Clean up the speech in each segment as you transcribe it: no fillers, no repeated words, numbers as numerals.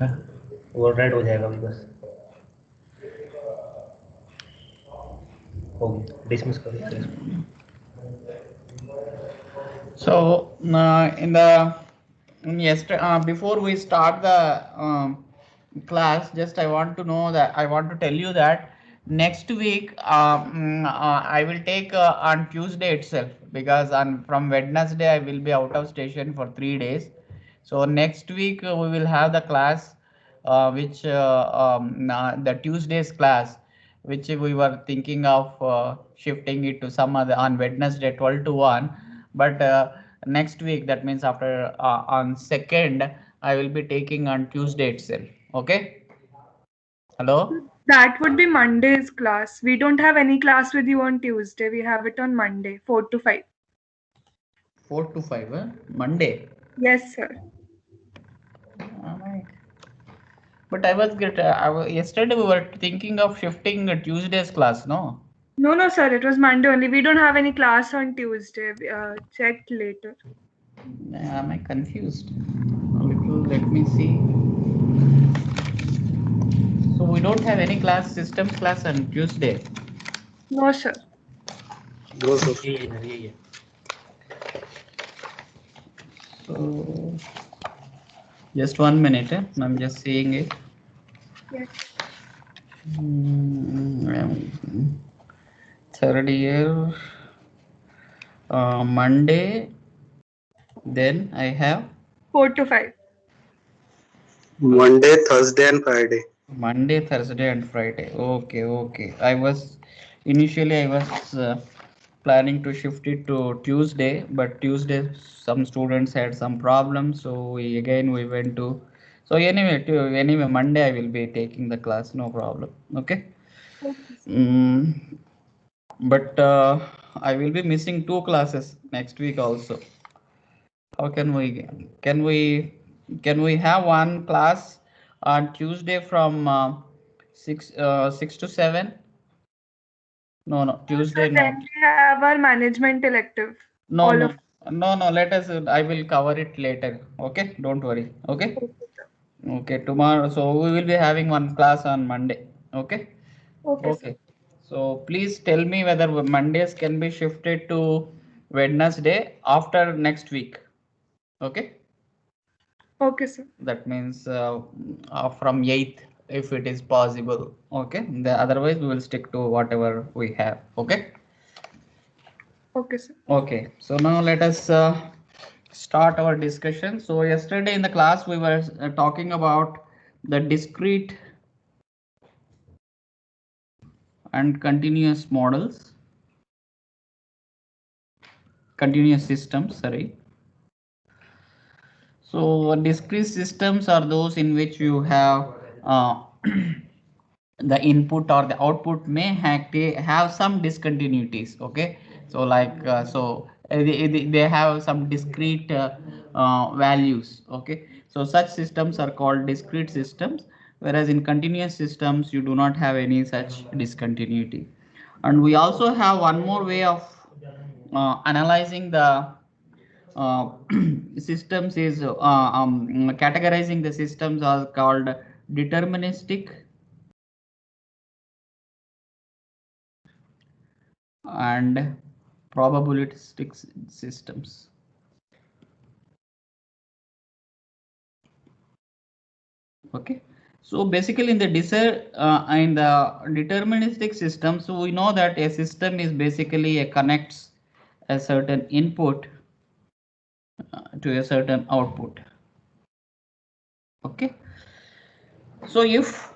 का ओवरराइड हो जाएगा अभी बस हो गया डिसमिस कर देते हैं So in the yesterday before we start the class, just I want to know that I want to tell you that next week I will take on Tuesday itself, because on from Wednesday I will be out of station for 3 days. So next week we will have the class which the Tuesday's class, which we were thinking of shifting it to some other on Wednesday 12 to 1. But next week, that means after on 2nd, I will be taking on Tuesday itself. Okay. Hello. That would be Monday's class. We don't have any class with you on Tuesday. We have it on Monday, 4 to 5. 4 to 5, Monday. Yes, sir. Alright. But yesterday we were thinking of shifting Tuesday's class, no? No, sir. It was Monday only. We don't have any class on Tuesday. Checked later. Am I confused? A little. Let me see. So we don't have any class, systems class on Tuesday. No, sir. So just 1 minute. I'm just seeing it. Yes. Third year, Monday. Then I have 4 to 5. Monday, Thursday, and Friday. Monday, Thursday, and Friday. Okay, okay. I was planning to shift it to Tuesday, but Tuesday some students had some problems, so we went to. So anyway, Monday I will be taking the class, no problem. Okay. But I will be missing 2 classes next week also. How can we have one class on Tuesday from 6 to 7? No, Tuesday no. Then we have our management elective. No. Let us. I will cover it later. Okay, don't worry. Okay. Okay, tomorrow. So we will be having one class on Monday. Okay. Okay. So please tell me whether Mondays can be shifted to Wednesday after next week. Okay. Okay, sir. That means from 8th, if it is possible. Okay. Otherwise we will stick to whatever we have. Okay. Okay, sir. Okay. So now let us start our discussion. So yesterday in the class we were talking about the discrete and continuous models, continuous systems, sorry. So discrete systems are those in which you have the input or the output may have some discontinuities. Okay. So like they have some discrete values. Okay. So such systems are called discrete systems, whereas in continuous systems you do not have any such discontinuity. And we also have one more way of analyzing the systems is categorizing the systems are called deterministic and probabilistic systems. Okay. So basically in the deterministic system, so we know that a system is basically connects a certain input to a certain output. Okay. So if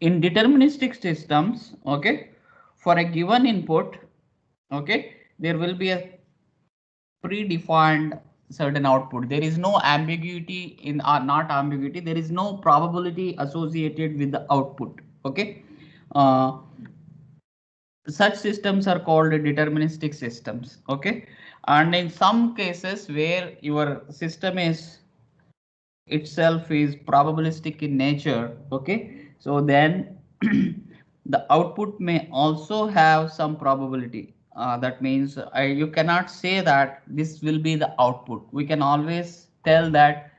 in deterministic systems, okay, for a given input, okay, there will be a predefined certain output. There is no ambiguity in not ambiguity. There is no probability associated with the output. Okay. Such systems are called deterministic systems. Okay. And in some cases where your system is itself is probabilistic in nature. Okay. So then the output may also have some probability. That means you cannot say that this will be the output. We can always tell that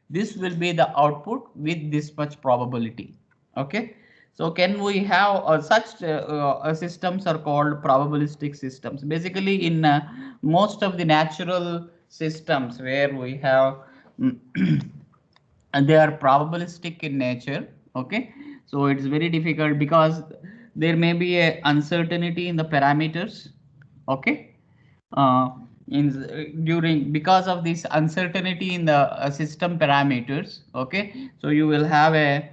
this will be the output with this much probability. Okay, so can we have such systems are called probabilistic systems. Basically, in most of the natural systems where we have and they are probabilistic in nature. Okay, so it's very difficult because there may be a uncertainty in the parameters. Okay, during because of this uncertainty in the system parameters. Okay, so you will have a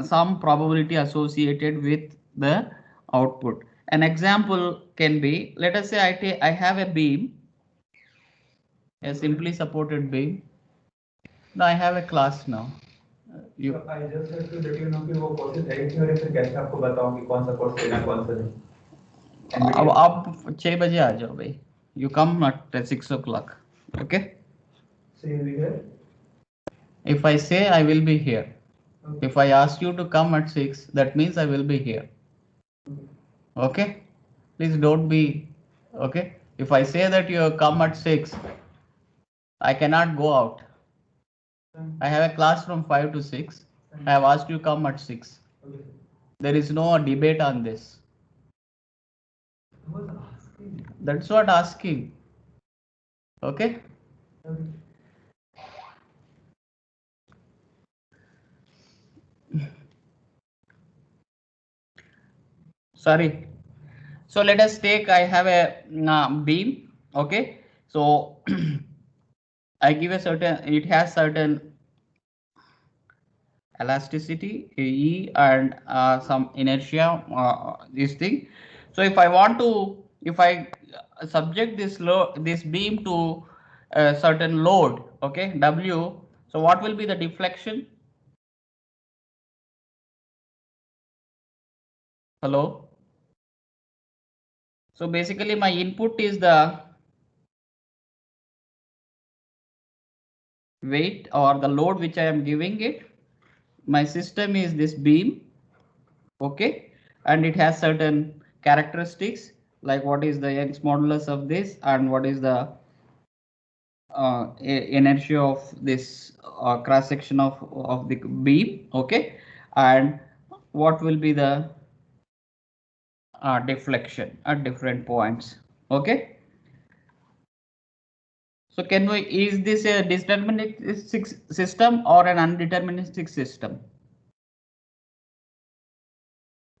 some probability associated with the output. An example can be, let us say I have a beam, a simply supported beam. Now I have a class now. You I just have to let you know कि वो courses है कि और फिर कैसे आपको बताऊं कि कौन सा कोर्स लेना कौन सा नहीं. अब आप 6 बजे आ जाओ भाई. You come at 6 o'clock. Okay. So you'll be here? If I say I will be here. Okay. If I ask you to come at 6, that means I will be here. Okay. Please don't be. Okay. If I say that you come at 6, I cannot go out. I have a class from 5 to 6. I have asked you to come at 6. Okay. There is no debate on this. That's what asking. Okay. Sorry. So let us take, I have a beam. Okay. So I give a certain, it has certain elasticity E and some inertia, this thing. So if I want to, if I subject this beam to a certain load, okay, W, so what will be the deflection? Hello. So basically my input is the weight or the load which I am giving it. My system is this beam. Okay, and it has certain characteristics like what is the Young's modulus of this and what is the inertia of this cross section of the beam. Okay, and what will be the deflection at different points. Okay, so can we, is this a deterministic system or an undeterministic system?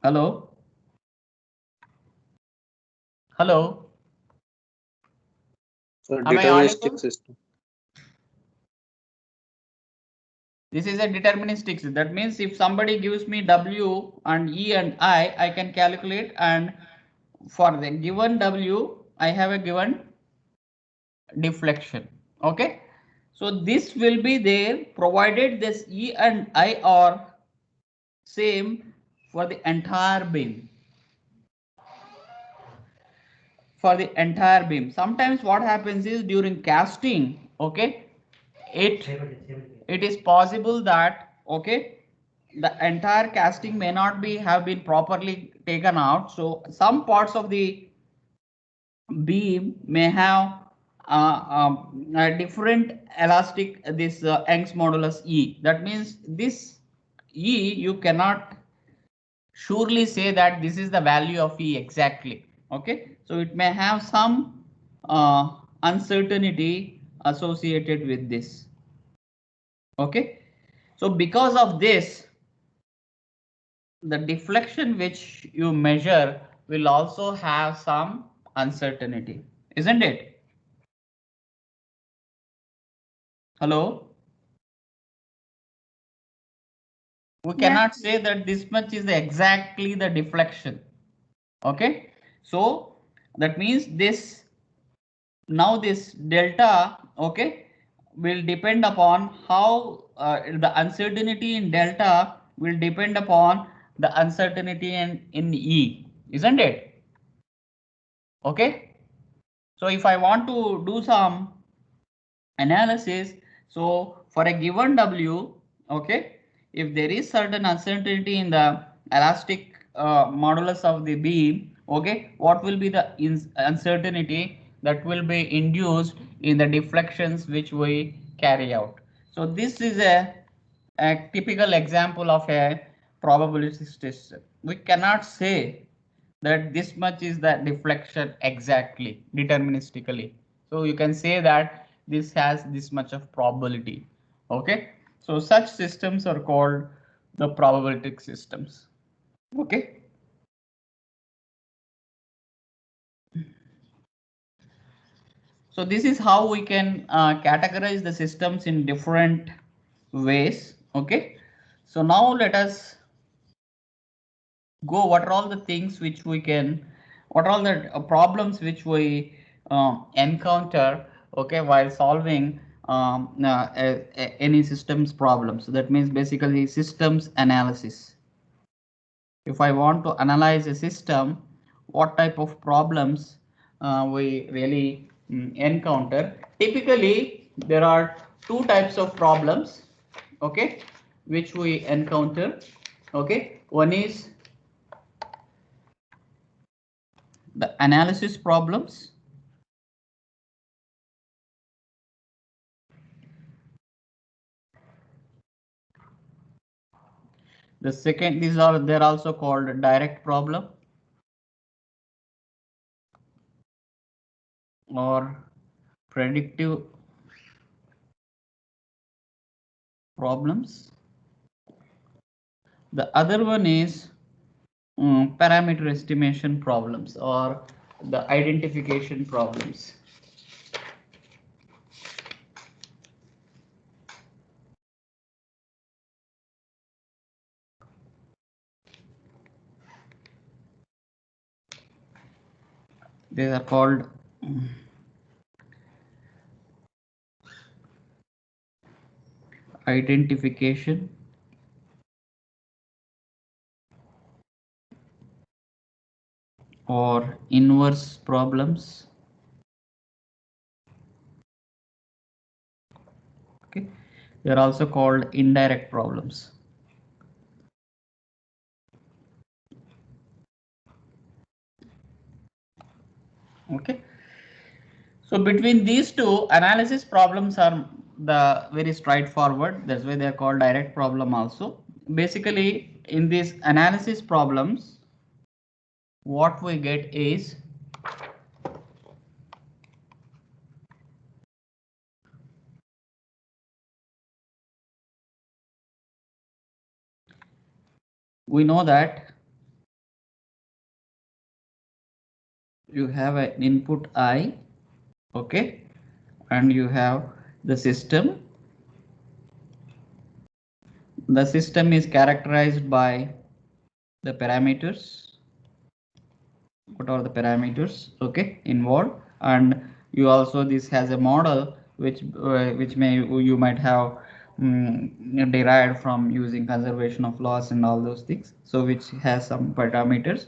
Hello. Hello. So deterministic system. This is a deterministic system. That means if somebody gives me W and E and I can calculate, and for the given W, I have a given deflection. Okay. So this will be there provided this E and I are same for the entire beam. For the entire beam. Sometimes what happens is during casting, okay, it is possible that, okay, the entire casting may not be have been properly taken out. So some parts of the beam may have a different elastic, this Young's modulus E. That means this E, you cannot surely say that this is the value of E exactly. Okay, so it may have some uncertainty associated with this. Okay, so because of this, the deflection which you measure will also have some uncertainty, isn't it? Hello? We cannot say that this much is exactly the deflection. Okay, so that means this, now this delta, okay, will depend upon how the uncertainty in delta will depend upon the uncertainty in E, isn't it? Okay, so if I want to do some analysis, so for a given W, okay, if there is certain uncertainty in the elastic modulus of the beam, okay, what will be the uncertainty that will be induced in the deflections which we carry out? So this is a typical example of a probability system. We cannot say that this much is the deflection exactly deterministically. So you can say that this has this much of probability. Okay, so such systems are called the probabilistic systems. Okay. So this is how we can categorize the systems in different ways. Okay. So now let us go what are all the things which we can, what are all the problems which we encounter, okay, while solving any systems problem. So that means basically systems analysis. If I want to analyze a system, what type of problems we really encounter. Typically there are two types of problems, okay, which we encounter. Okay, one is the analysis problems. The second, they're also called direct problem or predictive problems. The other one is parameter estimation problems or the identification problems. They are called identification or inverse problems. Okay, they are also called indirect problems. Okay, so between these two, analysis problems are the very straightforward. That's why they are called direct problem also. Basically, in these analysis problems, what we get is we know that you have an input I, okay, and you have the system. The system is characterized by the parameters. What are the parameters, okay, involved, and you also this has a model which you might have derived from using conservation of loss and all those things, so which has some parameters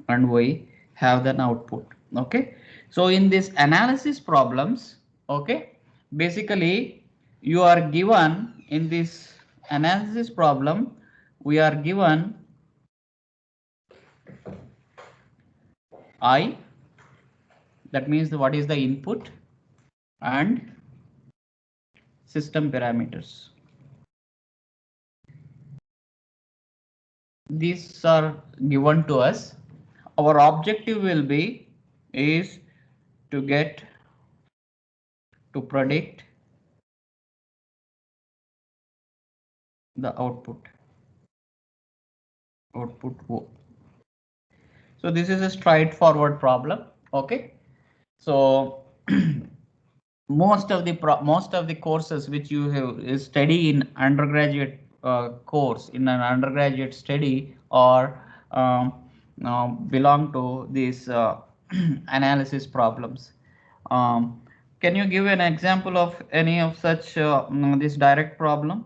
and we have an output. Okay, so in this analysis problems, okay, basically you are given in this analysis problem, we are given I, that means what is the input, and system parameters. These are given to us. Our objective will be is to get to predict the output. So this is a straightforward problem. Okay, so most of the courses which you have study in undergraduate course in an undergraduate study or belong to these analysis problems. Can you give an example of any of such this direct problem?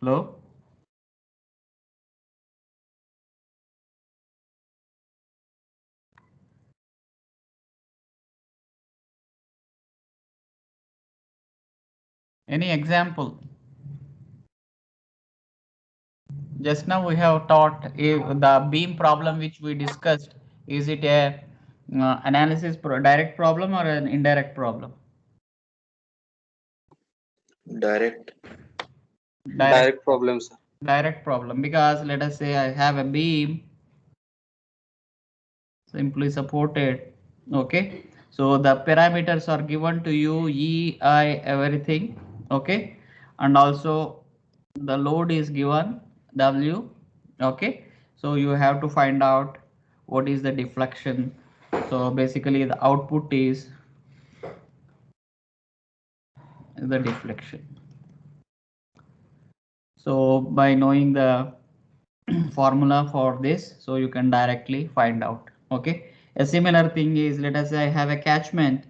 Hello? Any example? Just now we have taught the beam problem which we discussed Is it a analysis direct problem or an indirect problem? Direct. Direct problem, sir. Direct problem, because let us say I have a beam simply supported. Okay, so the parameters are given to you, E, I, everything. Okay, and also the load is given, W. Okay, so you have to find out what is the deflection. So basically the output is the deflection. So by knowing the formula for this, so you can directly find out. Okay, a similar thing is, let us say I have a catchment.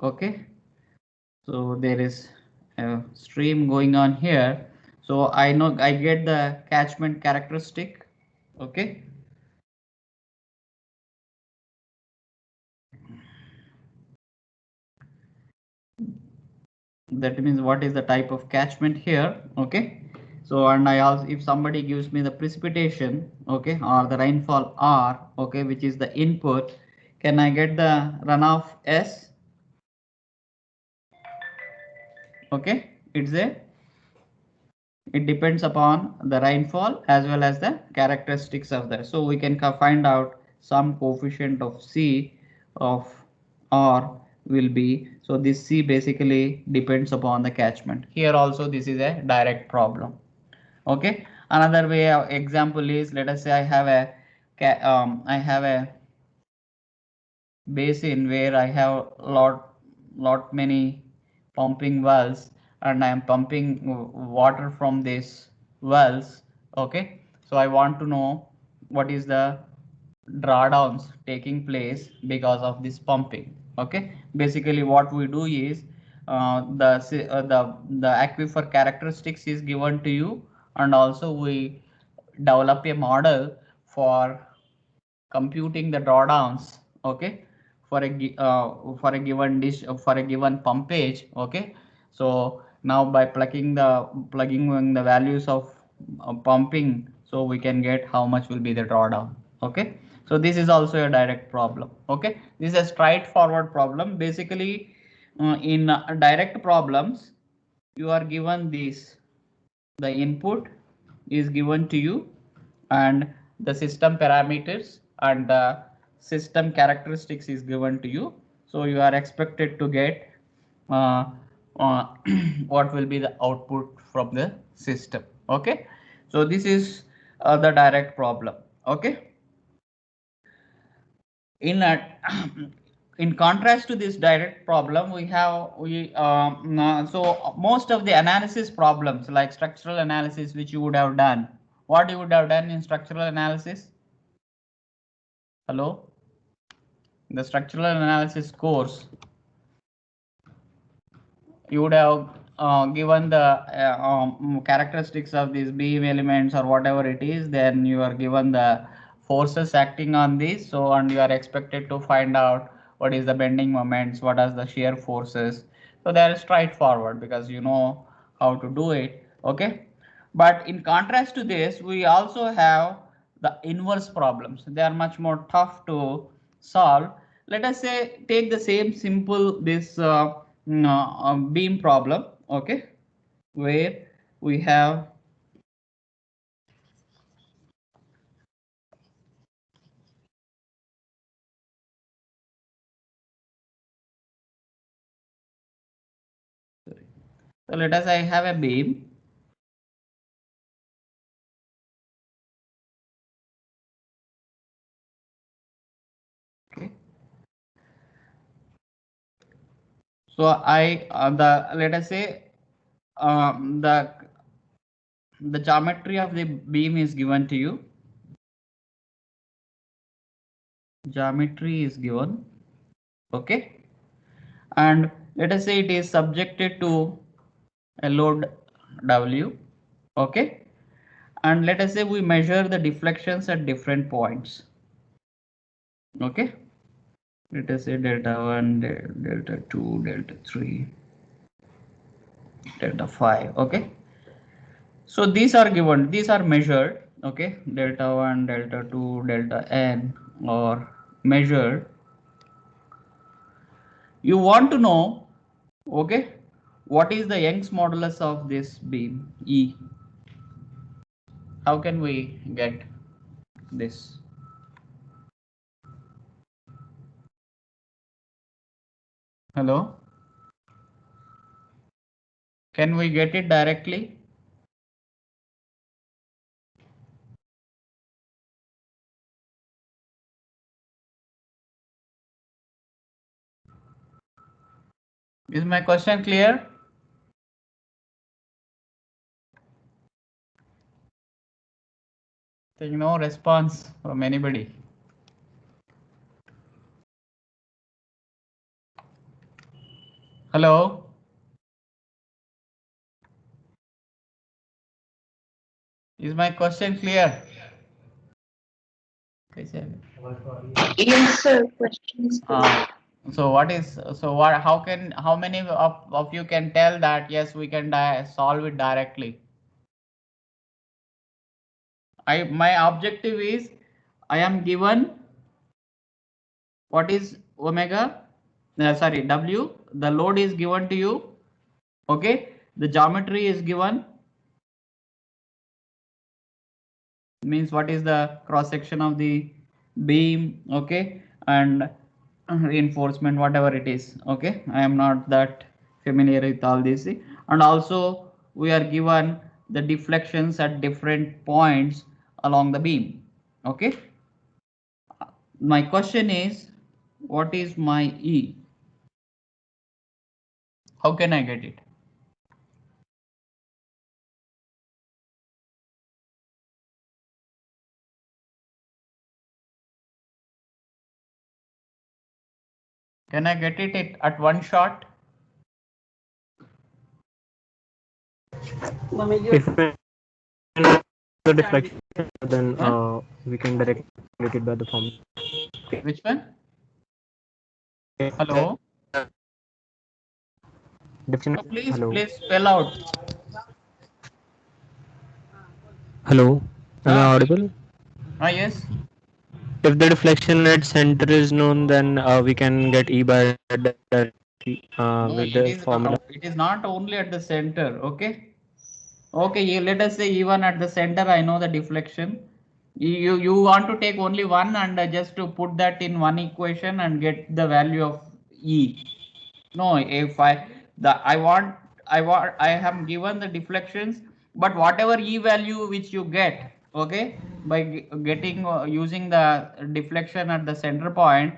Okay, so there is a stream going on here, so I know I get the catchment characteristic. Okay, that means what is the type of catchment here. Okay, so and I also, if somebody gives me the precipitation, okay, or the rainfall R, okay, which is the input, can I get the runoff S? Okay, it depends upon the rainfall as well as the characteristics of that. So we can find out some coefficient of C of R will be, so this C basically depends upon the catchment. Here also this is a direct problem. Okay, another way of example is, let us say I have a basin where I have lot many pumping wells, and I am pumping water from these wells. Okay, so I want to know what is the drawdowns taking place because of this pumping. Okay, basically what we do is the aquifer characteristics is given to you, and also we develop a model for computing the drawdowns. Okay, for a given dish, for a given pumpage. Okay, so now by plugging in the values of pumping, so we can get how much will be the drawdown. Okay, so this is also a direct problem. Okay, this is a straightforward problem. Basically in direct problems, you are given this, the input is given to you, and the system parameters and the system characteristics is given to you, so you are expected to get uh, uh, what will be the output from the system. Okay, so this is the direct problem. Okay, in a, in contrast to this direct problem, so most of the analysis problems like structural analysis, which you would have done, what you would have done in structural analysis? Hello, the structural analysis course, you would have given the characteristics of these beam elements or whatever it is, then you are given the forces acting on this, so and you are expected to find out what is the bending moments, what are the shear forces. So they are straightforward because you know how to do it. Okay, but in contrast to this, we also have the inverse problems. They are much more tough to solve. Let us say take the same simple this beam problem. Okay, where we have so let us say I have a beam. Okay, so let us say the geometry of the beam is given to you. Geometry is given. Okay, and let us say it is subjected to a load W. Okay, and let us say we measure the deflections at different points. Okay, let us say delta 1, delta 2, delta 3, delta 5. Okay, so these are given, these are measured. okay, delta 1, delta 2, delta n or measured, you want to know, okay, what is the Young's modulus of this beam E? How can we get this? Hello? Can we get it directly? Is my question clear? There's no response from anybody. Hello? Is my question clear? Yes, sir. Questions. So how many of you can tell that yes, we can solve it directly? My objective is, I am given what is omega, sorry, W, the load is given to you, okay, the geometry is given, means what is the cross section of the beam, okay, and reinforcement, whatever it is, okay. I am not that familiar with all this, and also we are given the deflections at different points along the beam, okay. My question is, what is my E? How can I get it? Can I get it at one shot? If the deflection, then we can directly calculate it by the formula. Which one? Hello? Deflection. Please Hello. spell out. Hello. Am I audible? Yes. If the deflection at center is known, then we can get E by directly No, with the formula. it is not only at the center, okay? Okay, let us say even at the center, I know the deflection. You want to take only one and just to put that in one equation and get the value of E. No, if I have given the deflections, but whatever E value which you get, okay, by getting using the deflection at the center point,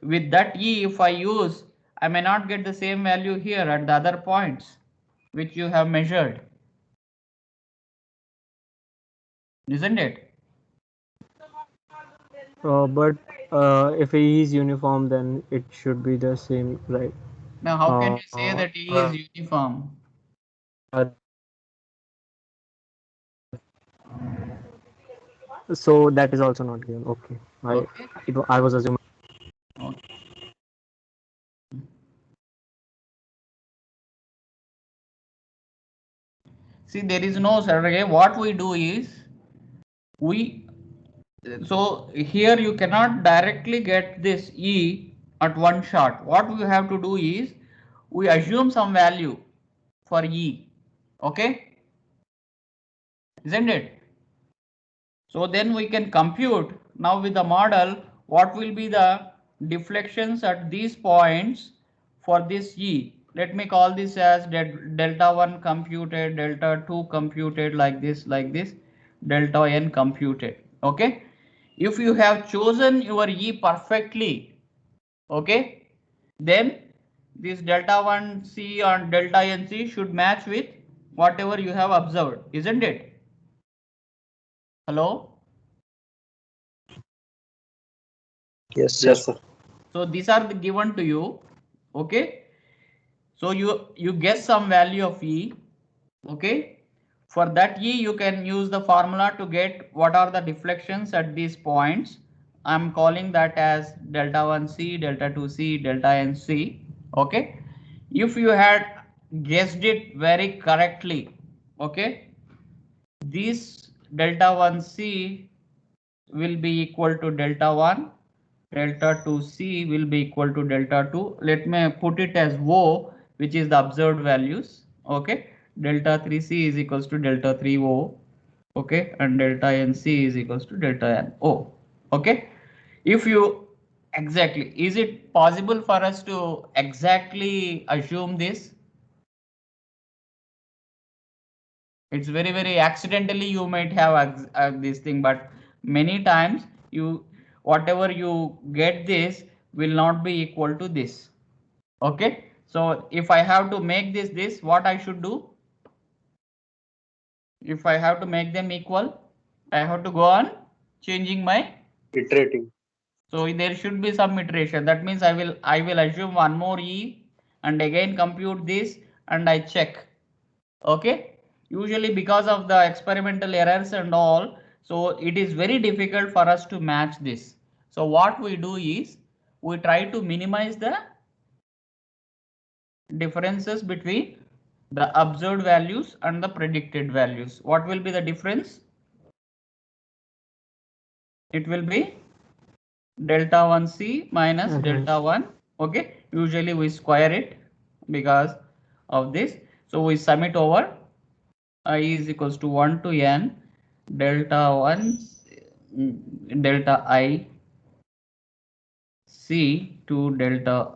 with that E, if I use, I may not get the same value here at the other points which you have measured, isn't it? But if E is uniform, then it should be the same, right? Now, how can you say that E is uniform? So that is also not given. Okay. I was assuming. Okay. See, there is no survey. What we do is, so here you cannot directly get this E at one shot. What we have to do is, we assume some value for E, okay, isn't it? So then we can compute now with the model what will be the deflections at these points for this E. Let me call this as delta 1 computed, delta 2 computed, like this, delta n computed, okay. If you have chosen your E perfectly, okay, then this delta 1 C and delta n C should match with whatever you have observed, isn't it? Hello? Yes, sir. Yes, sir. So these are given to you, okay. So you guess some value of E, okay. For that E, you can use the formula to get what are the deflections at these points. I'm calling that as delta 1 C, delta 2 C, delta n C, okay. If you had guessed it very correctly, okay, these delta 1c will be equal to delta 1, delta 2c will be equal to delta 2. Let me put it as O, which is the observed values. Okay, delta 3c is equals to delta 3O. Okay, and delta nc is equals to delta no. Okay, if you exactly, is it possible for us to exactly assume this? It's very accidentally you might have this thing, but many times you whatever you get this will not be equal to this. Okay, so if I have to make this, what I should do? If I have to make them equal, I have to go on changing my Iterating. So there should be some iteration. That means I will assume one more E and again compute this and I check. Okay. Usually because of the experimental errors and all, so it is very difficult for us to match this. So what we do is we try to minimize the differences between the observed values and the predicted values. What will be the difference? It will be delta 1c minus delta 1. Okay, usually we square it because of this. So we sum it over. I is equals to 1 to n delta 1 delta I c to delta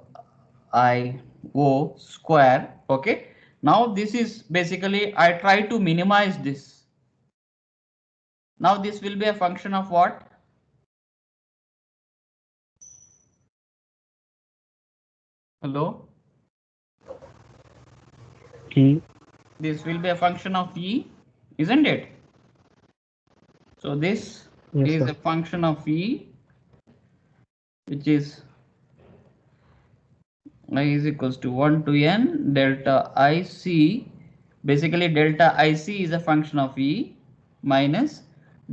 I O square. Okay, now this is basically I try to minimize this. Now this will be a function of what? Hello? E. This will be a function of E, isn't it? So this Yes, is sir. a function of E, which is I is equals to 1 to n delta IC. Basically delta IC is a function of E minus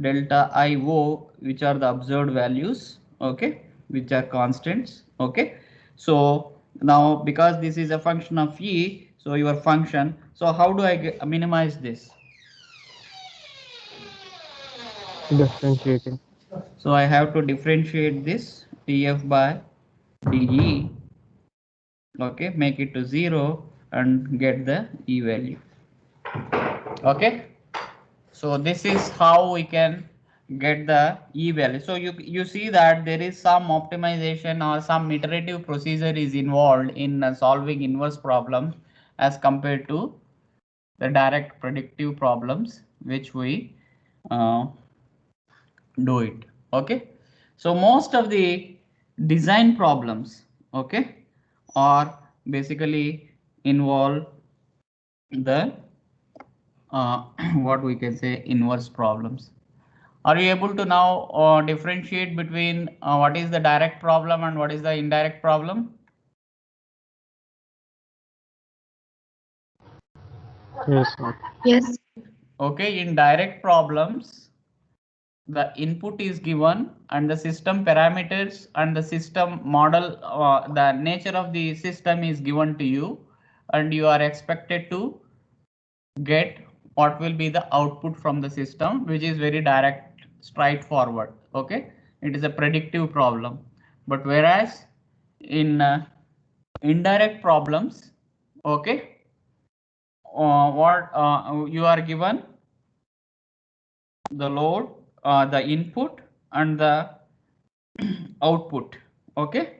delta IO, which are the observed values, okay, which are constants. Okay, so now because this is a function of E, so your function, so how do I minimize this? Differentiating. So I have to differentiate this df by de. Okay, make it to 0 and get the E value. Okay, so this is how we can get the E value. So you see that there is some optimization or some iterative procedure is involved in solving inverse problems as compared to the direct predictive problems which we do it. Okay, so most of the design problems, okay, are basically involve the what we can say inverse problems. Are you able to now differentiate between what is the direct problem and what is the indirect problem? Yes, sir. Yes. Okay, in direct problems, the input is given and the system parameters and the system model, the nature of the system is given to you, and you are expected to get what will be the output from the system, which is very direct, straightforward. Okay, it is a predictive problem. But whereas in indirect problems, okay, what you are given the load, the input and the output. Okay,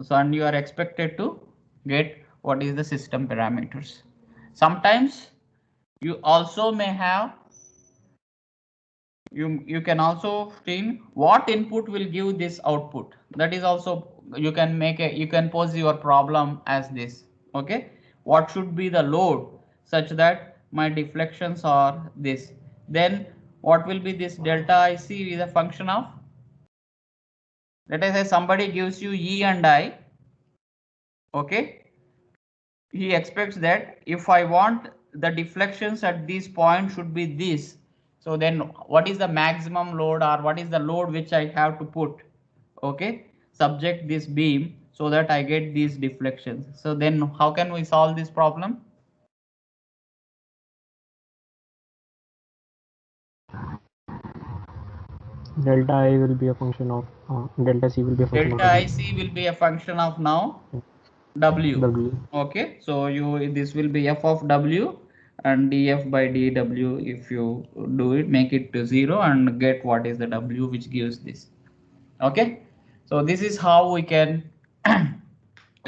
so and you are expected to get what is the system parameters. Sometimes you also may have you can also stream what input will give this output. That is also you can make a you can pose your problem as this. Okay, what should be the load such that my deflections are this, then what will be this delta IC is a function of, let us say somebody gives you E and I. Okay, he expects that if I want the deflections at this point should be this, so then what is the maximum load or what is the load which I have to put, okay, subject this beam so that I get these deflections. So then how can we solve this problem? delta I will be a function of delta C will be a function Delta of IC will be a function of now W. W. Okay, so this will be f of W and df by dw. If you do it, make it to 0 and get what is the W which gives this. Okay, so this is how we can.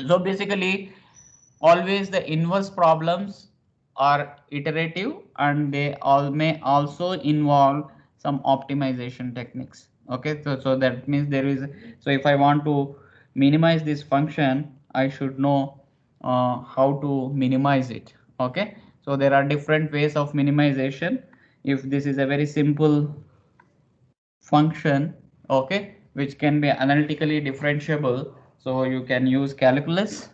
So basically, always the inverse problems are iterative and they all may also involve some optimization techniques. Okay, so that means there is, so if I want to minimize this function, I should know how to minimize it. Okay, so there are different ways of minimization. If this is a very simple function, okay, which can be analytically differentiable, so you can use calculus.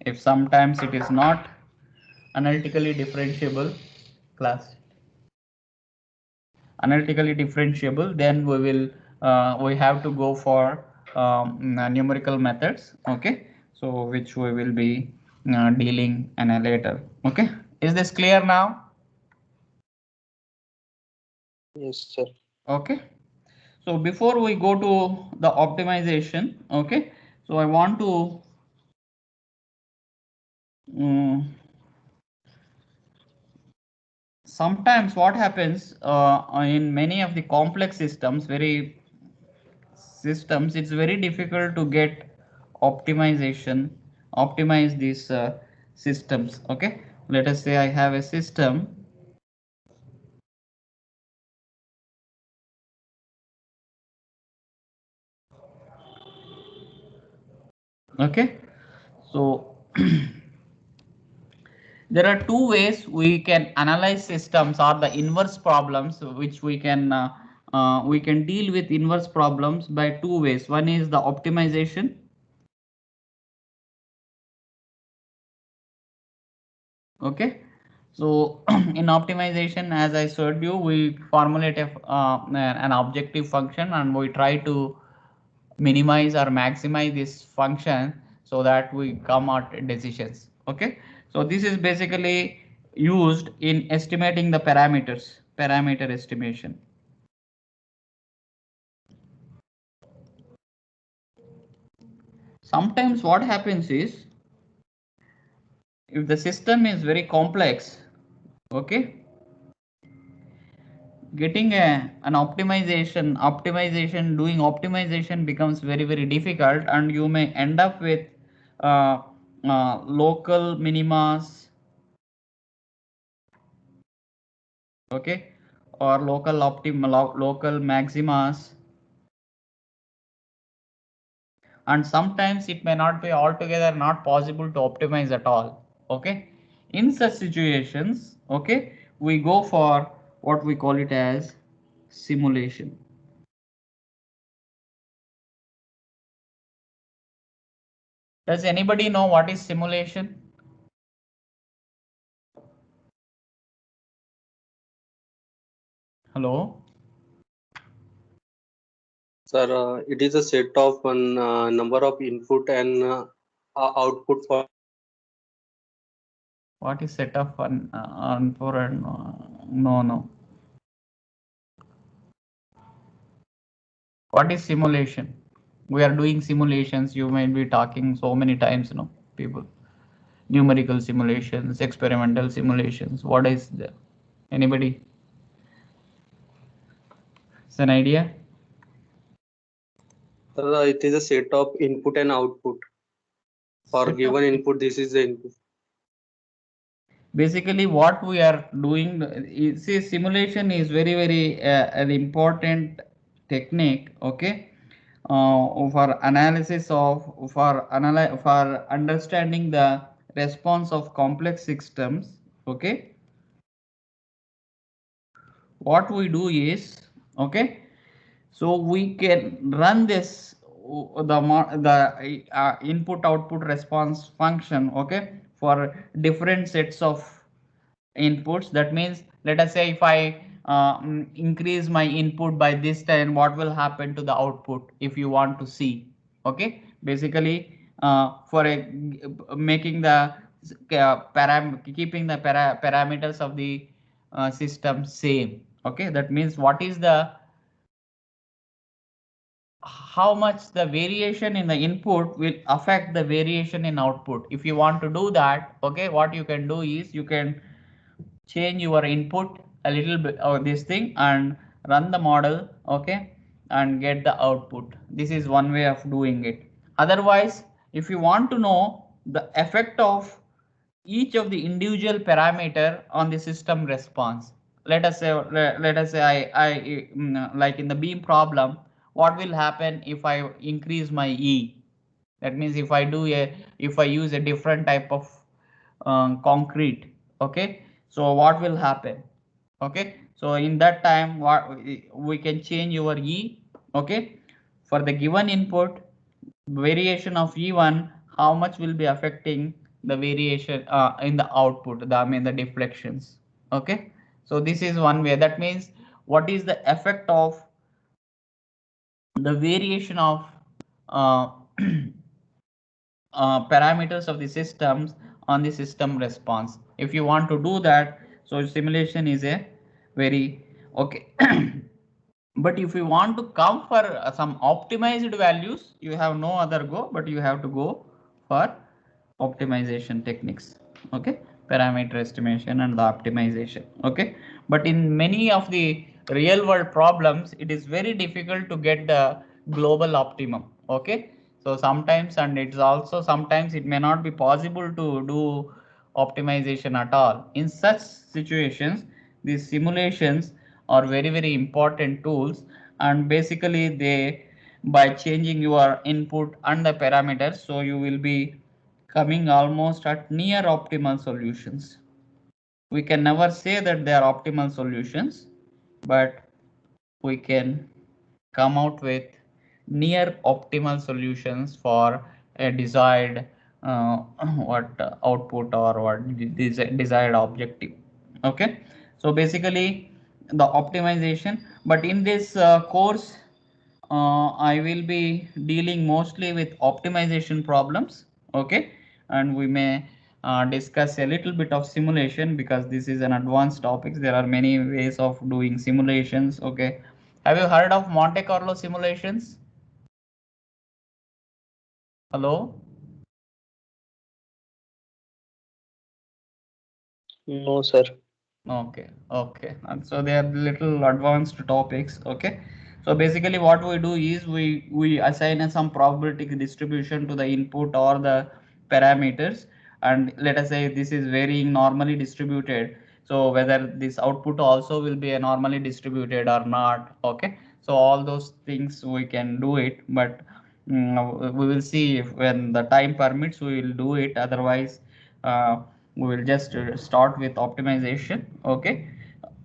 If sometimes it is not analytically differentiable then we have to go for numerical methods. Okay, so which we will be dealing in a later. Okay, is this clear now? Yes, sir. Okay, so before we go to the optimization, okay, so I want to sometimes what happens in many of the complex systems, it's very difficult to get optimize these systems. Okay, let us say I have a system. Okay, so there are two ways we can analyze systems or the inverse problems, which we can deal with inverse problems by two ways. One is the optimization. Okay, so in optimization, as I showed you, we formulate an objective function and we try to minimize or maximize this function so that we come out decisions. Okay, so this is basically used in estimating the parameter estimation. Sometimes what happens is, if the system is very complex, okay, getting an doing optimization becomes very difficult, and you may end up with local minimas, okay, or local maximas, and sometimes it may not be altogether not possible to optimize at all. Okay, in such situations, okay, we go for what we call it as simulation. Does anybody know what is simulation? Hello? Sir, it is a set of one number of input and output for. What is set of for and no. What is simulation? We are doing simulations. You might be talking so many times, people. Numerical simulations, experimental simulations. What is the anybody? It's an idea. It is a set of input and output. For given input, this is the input. Basically, what we are doing, see, simulation is very an important technique. Okay, for analysis of for understanding the response of complex systems. Okay, what we do is, okay, so we can run this the input output response function, okay, for different sets of inputs. That means, let us say if I increase my input by this time, what will happen to the output, if you want to see. Okay, basically for making the keeping the parameters of the system same. Okay, that means what is the how much the variation in the input will affect the variation in output. If you want to do that, okay, what you can do is you can change your input a little bit of this thing and run the model, okay, and get the output. This is one way of doing it. Otherwise, if you want to know the effect of each of the individual parameter on the system response, let us say like in the beam problem, what will happen if I increase my E? That means if I use a different type of concrete, okay, so what will happen? Okay, so in that time what we can change your E, okay, for the given input variation of E1, how much will be affecting the variation in the output, the deflections. Okay, so this is one way. That means what is the effect of the variation of uh, parameters of the systems on the system response. If you want to do that, so simulation is a very okay. But if you want to come for some optimized values, you have no other go, but you have to go for optimization techniques. Okay, parameter estimation and the optimization. Okay, but in many of the real world problems, it is very difficult to get the global optimum. Okay, so sometimes, and it's also sometimes it may not be possible to do optimization at all. In such situations, these simulations are very important tools, and basically they, by changing your input and the parameters, so you will be coming almost at near optimal solutions. We can never say that they are optimal solutions, but we can come out with near optimal solutions for a desired output or what desired objective. Okay, so basically the optimization, but in this course I will be dealing mostly with optimization problems. Okay, and we may discuss a little bit of simulation because this is an advanced topic. There are many ways of doing simulations. Okay, have you heard of Monte Carlo simulations? Hello? No, sir. Okay, and so they are little advanced topics. Okay, so basically what we do is we assign some probability distribution to the input or the parameters, and let us say this is varying normally distributed, so whether this output also will be a normally distributed or not. Okay, so all those things we can do it, but we will see if when the time permits we will do it. Otherwise we will just start with optimization. Okay,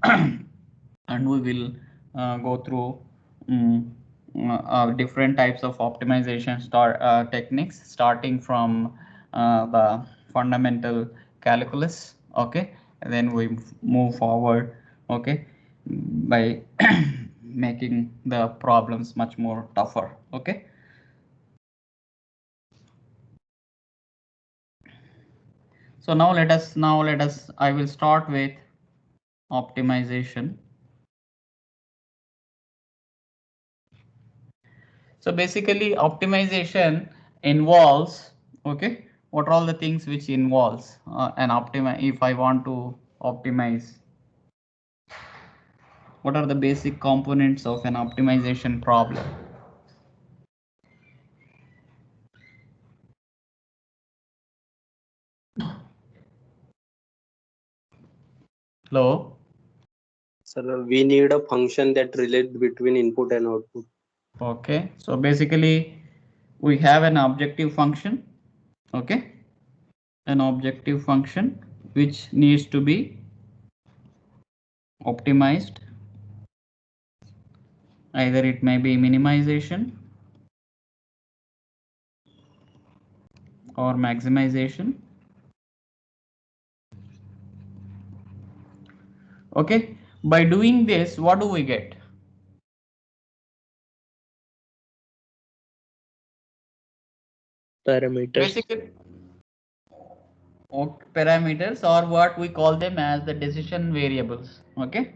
and we will go through different types of optimization techniques, starting from the fundamental calculus. Okay, and then we move forward, okay, by making the problems much more tougher. Okay, so now let us I will start with optimization. So basically optimization involves, okay, what are all the things which involves an optimize. If I want to optimize, what are the basic components of an optimization problem? Hello? Sir, we need a function that relates between input and output. Okay, so basically we have an objective function, okay, an objective function which needs to be optimized. Either it may be minimization or maximization. Okay, by doing this, what do we get? Parameters. Basically, parameters, or what we call them as the decision variables. Okay,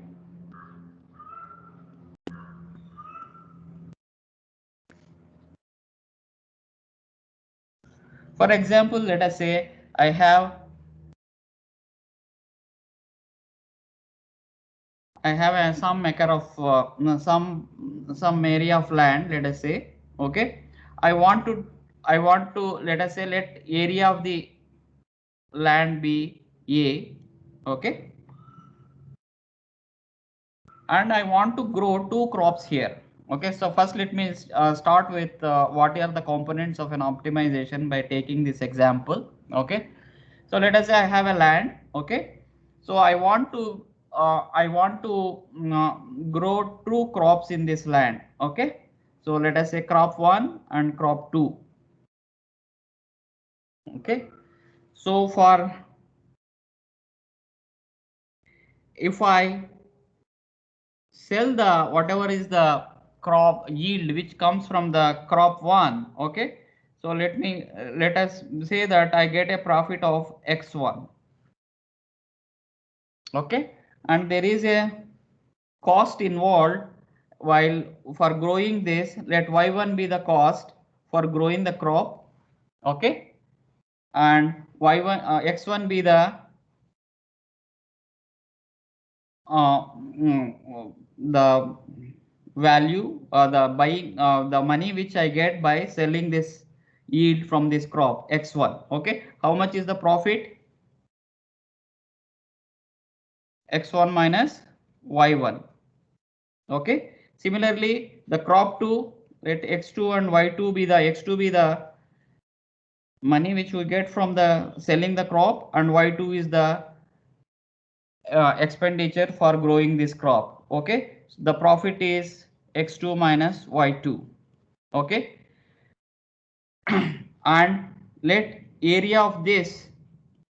For example, let us say I have some acre of no, some area of land, let us say. Okay, I want to let us say let area of the land be A. Okay, and I want to grow 2 crops here. Okay, so first let me start with what are the components of an optimization by taking this example. Okay, so let us say I have a land. Okay, so I want to grow 2 crops in this land. Okay, so let us say crop 1 and crop 2. Okay, so for if I sell the whatever is the crop yield which comes from the crop 1. Okay, so let us say that I get a profit of x1. Okay, and there is a cost involved while for growing this. Let y1 be the cost for growing the crop. Okay, and y1 x1 be the the value, the money which I get by selling this yield from this crop x1. Okay, how much is the profit? x1 minus y1. Okay, similarly the crop 2, let x2 and y2 be the x2 be the money which we get from the selling the crop, and y2 is the expenditure for growing this crop. Okay, so the profit is x2 minus y2. Okay, and let area of this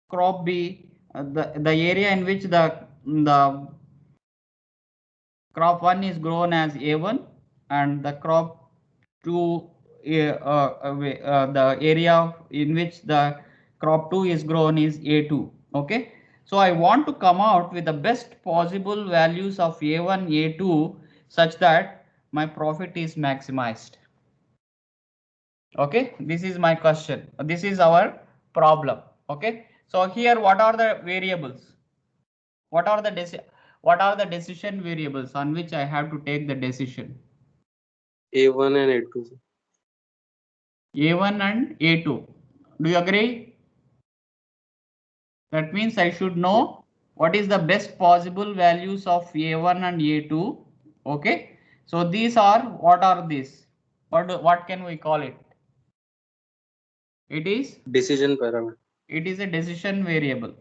crop be the area in which the crop 1 is grown as a1 and the crop 2 the area in which the crop 2 is grown is a2. Okay, so I want to come out with the best possible values of a1 a2 such that my profit is maximized. Okay, this is my question, this is our problem. Okay, so here what are the variables, what are the decision variables on which I have to take the decision? A1 and A2. A1 and A2. Do you agree? That means I should know what is the best possible values of A1 and A2. Okay, so these are, what are these? What can we call it? It is Decision parameter. It is a decision variable,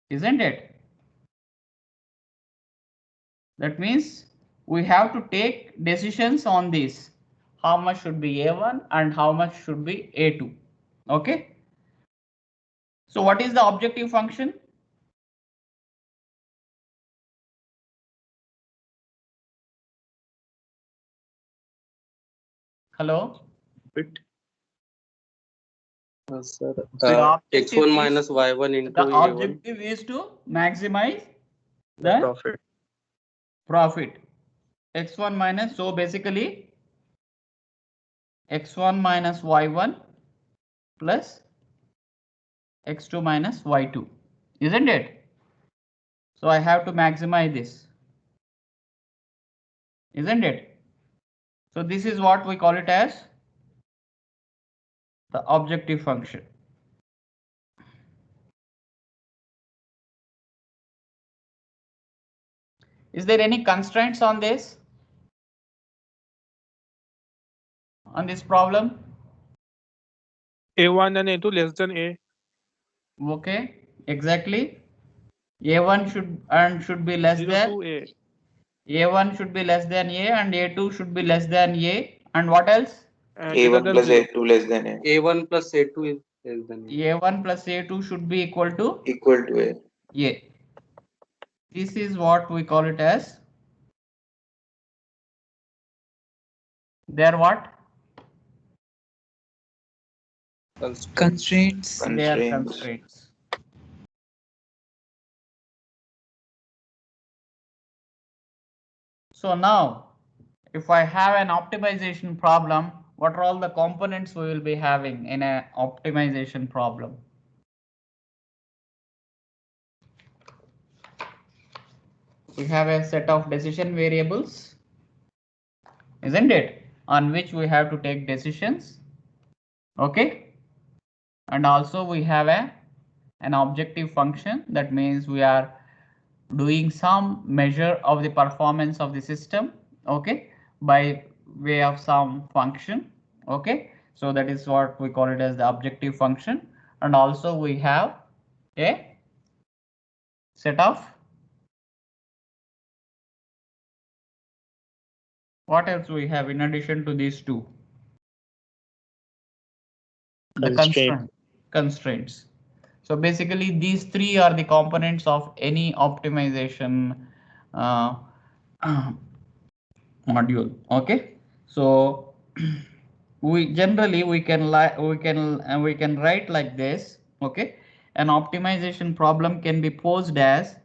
isn't it? That means we have to take decisions on this. How much should be A1 and how much should be A2. Okay. So what is the objective function? Hello. Bit. Sir, The x1 minus y1 into the a1. objective is to maximize The the profit. X1 minus, so basically x1 minus y1 plus x2 minus y2, isn't it? So I have to maximize this, isn't it? So this is what we call it as the objective function. Is there any constraints on this? On this problem? A1 and A2 less than A. Okay, exactly. A1 should be less 0 than to A. A1 should be less than A and A2 should be less than A, and what else? And A1 plus 0. A2 less than A. A1 plus A2 is less than A. A1 plus A2 should be equal to Equal to A. A. This is what we call it as their what? Constraints. Their constraints. So now, if I have an optimization problem, what are all the components we will be having in a optimization problem? We have a set of decision variables, isn't it? On which we have to take decisions. Okay. And also we have an objective function. That means we are doing some measure of the performance of the system. Okay. By way of some function. Okay. So that is what we call it as the objective function. And also we have a set of, what else we have in addition to these two? The constraints. So basically these three are the components of any optimization module. Okay. So we generally we can write like this. Okay. An optimization problem can be posed as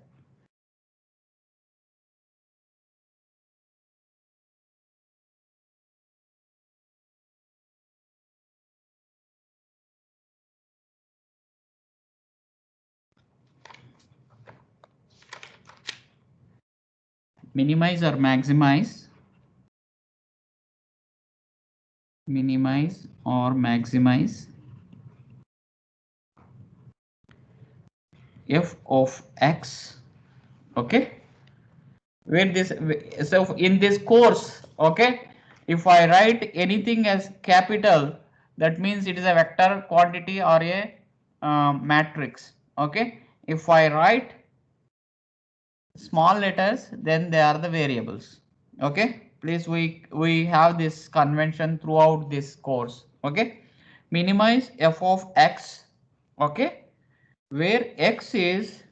minimize or maximize f of x. Okay. Where this, so in this course, okay, if I write anything as capital, that means it is a vector quantity or a matrix. Okay. If I write small letters, then they are the variables. Okay. Please, we have this convention throughout this course. Okay. Minimize f of x. Okay. Where x is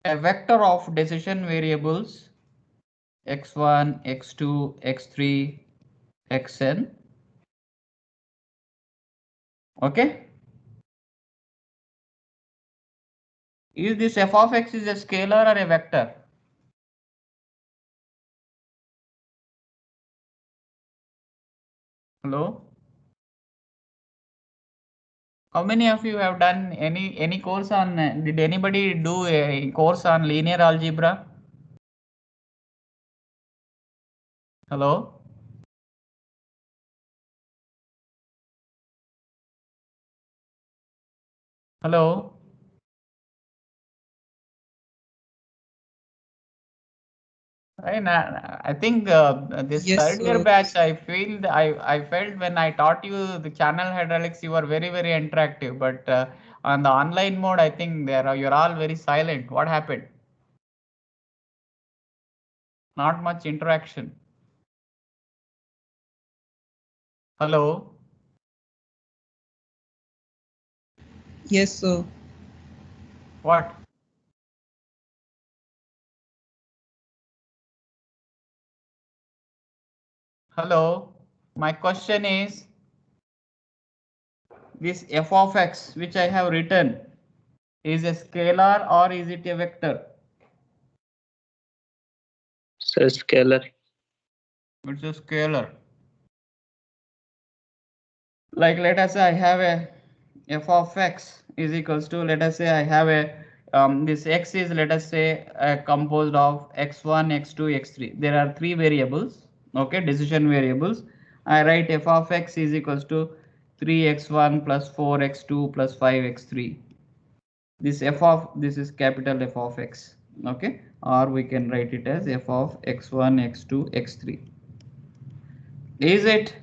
a vector of decision variables x1, x2, x3, xn. Okay. Is this f of x is a scalar or a vector? Hello? How many of you have done any course on, did anybody do a course on linear algebra? Hello? Hello? I think this Yes, third year sir. batch, I felt when I taught you the channel hydraulics, you were very interactive, but on the online mode, I think you're all very silent. What happened? Not much interaction. Hello? Yes, sir. What? Hello? My question is, this f of x, which I have written, is a scalar or is it a vector? So scalar. It's a scalar. Like let us say I have a f of x is equals to, let us say I have a this x is, let us say, composed of x1, x2, x3. There are three variables. Okay, decision variables. I write f of x is equals to 3x1 plus 4x2 plus 5x3. This is capital F of x. Okay, or we can write it as f of x1, x2, x3. Is it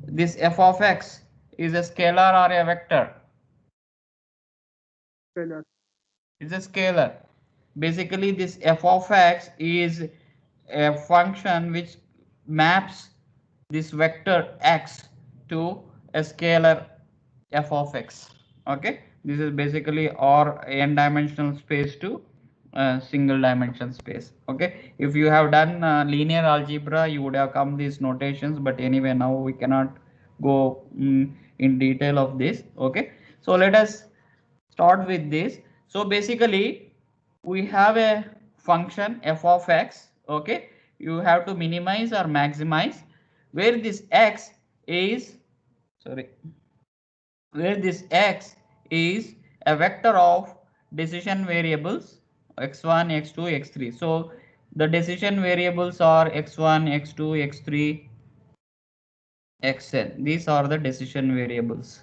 this f of x is a scalar or a vector? Scalar. It's a scalar. Basically, this f of x is a function which maps this vector x to a scalar f of x. Okay, this is basically or n-dimensional space to single dimension space. Okay, if you have done linear algebra, you would have come these notations, but anyway, now we cannot go in detail of this. Okay, so let us start with this. So basically we have a function f of x. Okay, you have to minimize or maximize where this x is, sorry, where this x is a vector of decision variables x1, x2, x3. So the decision variables are x1, x2, x3, xn. These are the decision variables.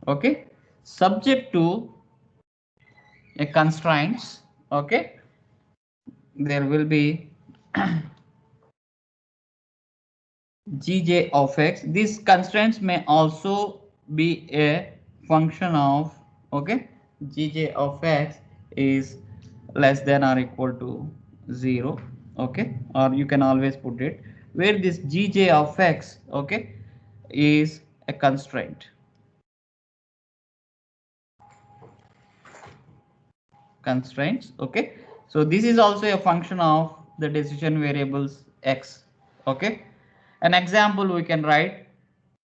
Okay, subject to a constraints. Okay, there will be gj of x. These constraints may also be a function of, okay, gj of x is less than or equal to 0. Okay, or you can always put it where this gj of x, okay, is a constraint. Constraints. Okay, so this is also a function of the decision variables x. Okay, an example we can write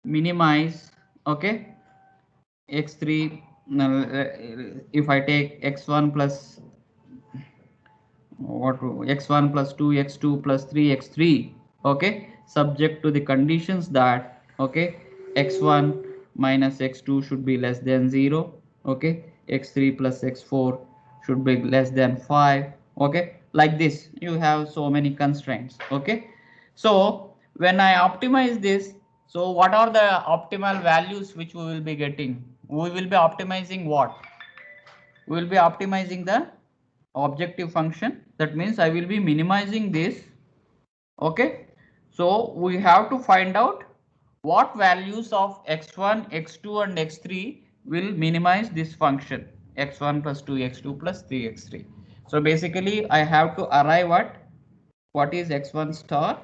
minimize, okay, x3, if I take x1 plus what, x1 plus 2 x2 plus 3 x3, okay, subject to the conditions that, okay, x1 minus x2 should be less than 0, okay, x3 plus x4 should be less than 5, okay, like this you have so many constraints. Okay, so when I optimize this, so what are the optimal values which we will be getting? We will be optimizing what? We will be optimizing the objective function. That means I will be minimizing this. Okay, so we have to find out what values of x1, x2 and x3 will minimize this function x1 plus 2 x2 plus 3 x3. So basically I have to arrive at what is x1 star,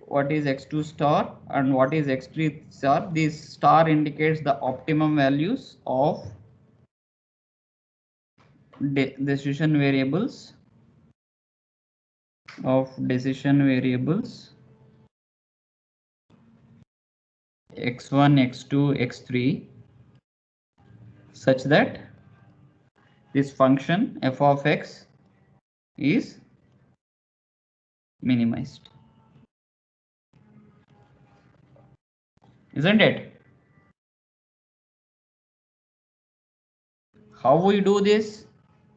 what is x2 star and what is x3 star. This star indicates the optimum values of decision variables x1, x2, x3 such that this function f of x is minimized. Isn't it? How we do this?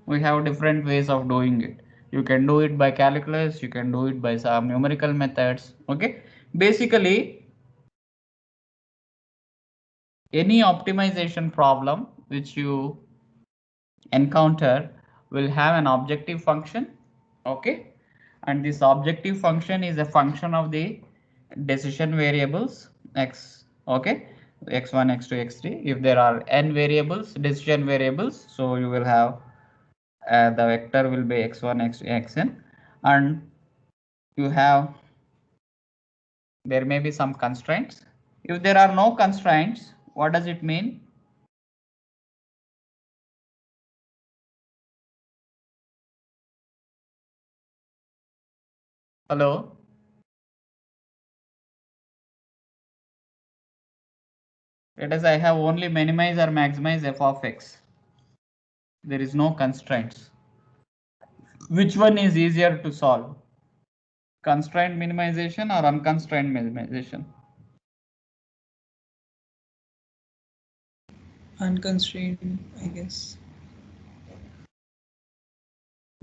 We have different ways of doing it. You can do it by calculus, you can do it by some numerical methods. Okay, basically any optimization problem which you encounter will have an objective function. Okay, and this objective function is a function of the decision variables x. Okay, x1, x2, x3. If there are n variables, decision variables, so you will have the vector will be x1, x2, xn, and you have, there may be some constraints. If there are no constraints, what does it mean? Hello? Let us, I have only minimize or maximize f of x. There is no constraints. Which one is easier to solve? Constraint minimization or unconstrained minimization? Unconstrained, I guess.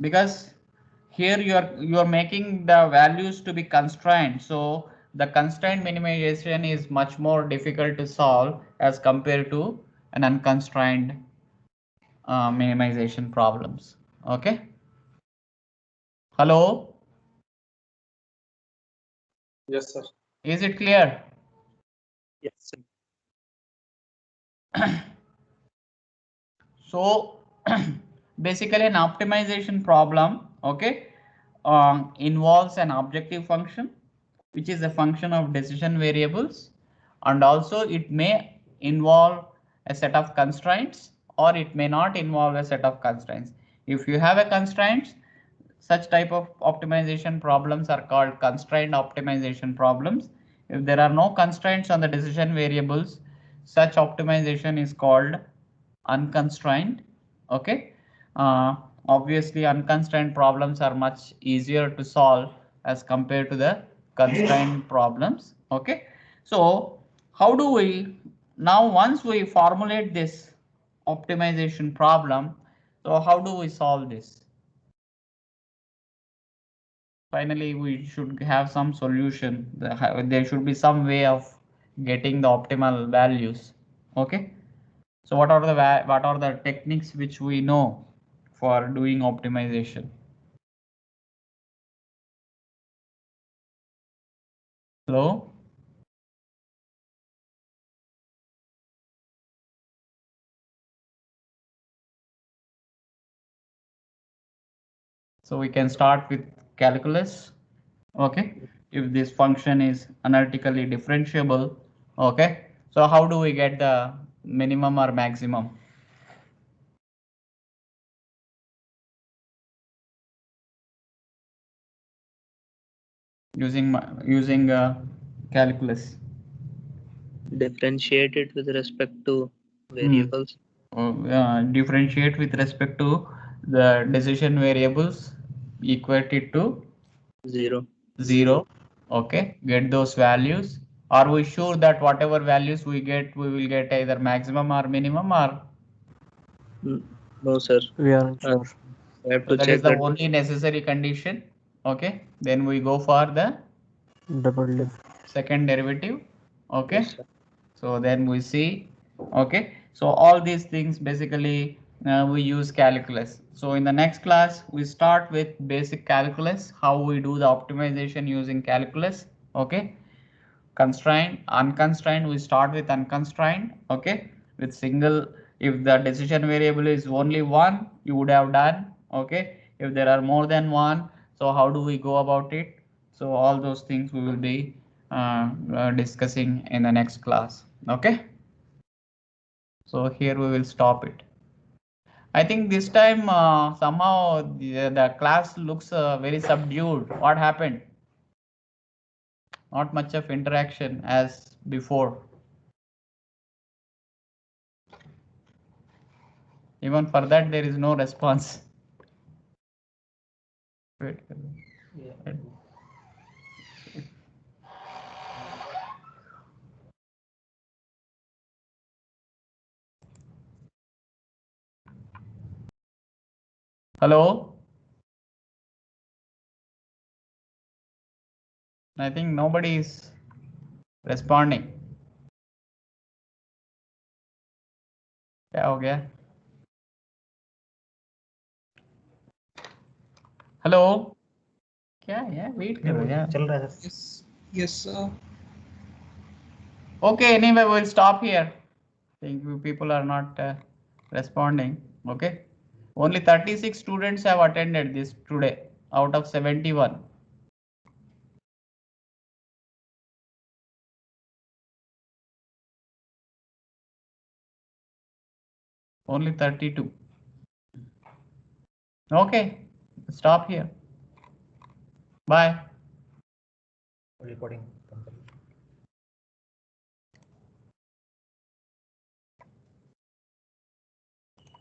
Because here you are making the values to be constrained, so the constraint minimization is much more difficult to solve as compared to an unconstrained minimization problems. Okay, hello, Yes, sir. is it clear? Yes, sir. So basically an optimization problem, okay, involves an objective function which is a function of decision variables, and also it may involve a set of constraints or it may not involve a set of constraints. If you have a constraints, such type of optimization problems are called constrained optimization problems. If there are no constraints on the decision variables, such optimization is called unconstrained. Okay, obviously unconstrained problems are much easier to solve as compared to the constraint problems. Okay, so how do we now, once we formulate this optimization problem, so how do we solve this? Finally, we should have some solution. There should be some way of getting the optimal values. Okay, so what are the techniques which we know for doing optimization? Hello? So we can start with calculus. Okay, if this function is analytically differentiable. Okay, so how do we get the minimum or maximum? Using calculus. Differentiate it with respect to variables. Differentiate with respect to the decision variables, equate it to 0. Okay, get those values. Are we sure that whatever values we get, we will get either maximum or minimum, or? No, sir. We aren't sure. I have So to that check is the only necessary condition. Okay, then we go for the Double second derivative. Okay, Yes, sir. so then we see. Okay, so all these things basically we use calculus. So in the next class we start with basic calculus, how we do the optimization using calculus. Okay, constrained, unconstrained, we start with unconstrained. Okay, with single, if the decision variable is only one, you would have done. Okay, if there are more than one, so how do we go about it? So all those things we will be discussing in the next class. Okay, so here we will stop it. I think this time somehow the class looks very subdued. What happened? Not much of interaction as before. Even for that, there is no response. Wait. Yeah. Hello? I think nobody is responding. क्या हो गया? Hello? क्या है? Wait करो यार. चल रहा है. Yes, yes, sir. Okay, anyway, we'll stop here. I think people are not responding. Okay. Only 36 students have attended this today out of 71. Only 32. Okay, stop here. Bye. Recording.